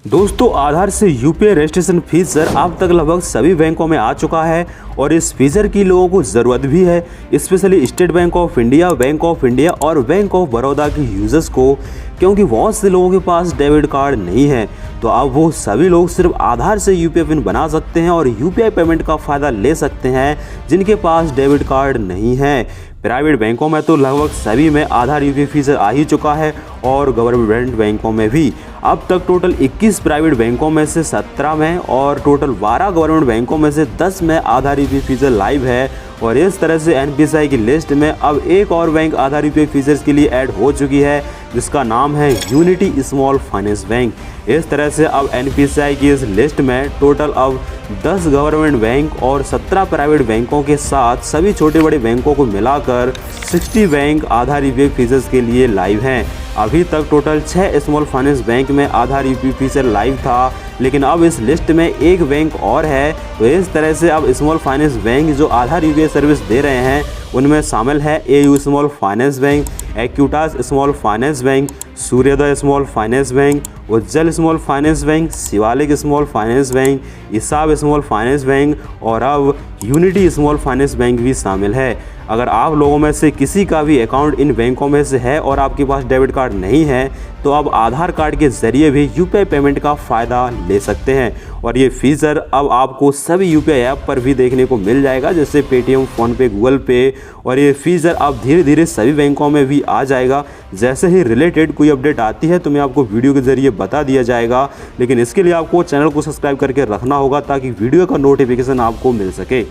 दोस्तों आधार से UPI registration feature अब तक लगभग सभी बैंकों में आ चुका है और इस फीचर की लोगों को ज़रूरत भी है, specially state bank of India और बैंक ऑफ बड़ौदा के यूजर्स को, क्योंकि बहुत से लोगों के पास डेबिट कार्ड नहीं है। तो अब वो सभी लोग सिर्फ आधार से यूपीआई पिन बना सकते हैं और यूपीआई पेमेंट का फ़ायदा ले सकते हैं जिनके पास डेबिट कार्ड नहीं है। प्राइवेट बैंकों में तो लगभग सभी में आधार यूपीआई फीचर आ ही चुका है और गवर्नमेंट बैंकों में भी। अब तक टोटल 21 प्राइवेट बैंकों में से 17 में और टोटल 12 गवर्नमेंट बैंकों में से 10 में आधार यूपीआई फीचर लाइव है। और इस तरह से एनपीसीआई की लिस्ट में अब एक और बैंक आधार यूपीआई फीचर्स के लिए ऐड हो चुकी है जिसका नाम है यूनिटी स्मॉल फाइनेंस बैंक। इस तरह से अब एनपीसीआई की इस लिस्ट में टोटल अब 10 गवर्नमेंट बैंक और 17 प्राइवेट बैंकों के साथ सभी छोटे बड़े बैंकों को मिलाकर 60 बैंक आधार यूपीआई फीचर्स के लिए लाइव हैं। अभी तक टोटल 6 स्मॉल फाइनेंस बैंक में आधार यूपीआई फीचर लाइव था, लेकिन अब इस लिस्ट में एक बैंक और है। तो इस तरह से अब स्मॉल फाइनेंस बैंक जो आधार यूपीआई सर्विस दे रहे हैं उनमें शामिल है AU small finance bank, Equitas small finance bank, Suryoday small finance bank, Ujjivan small finance bank, Shivalik small finance bank, ESAF small finance bank और अब यूनिटी स्मॉल फाइनेंस बैंक भी शामिल है। अगर आप लोगों में से किसी का भी अकाउंट इन बैंकों में से है और आपके पास डेबिट कार्ड नहीं है तो अब आधार कार्ड के ज़रिए भी यूपीआई पेमेंट का फ़ायदा ले सकते हैं। और ये फीचर अब आपको सभी यूपीआई ऐप पर भी देखने को मिल जाएगा, जैसे पेटीएम, फ़ोनपे, गूगल पे। और ये फीचर अब धीरे धीरे सभी बैंकों में भी आ जाएगा। जैसे ही रिलेटेड कोई अपडेट आती है तो मैं आपको वीडियो के ज़रिए बता दिया जाएगा, लेकिन इसके लिए आपको चैनल को सब्सक्राइब करके रखना होगा ताकि वीडियो का नोटिफिकेशन आपको मिल सके।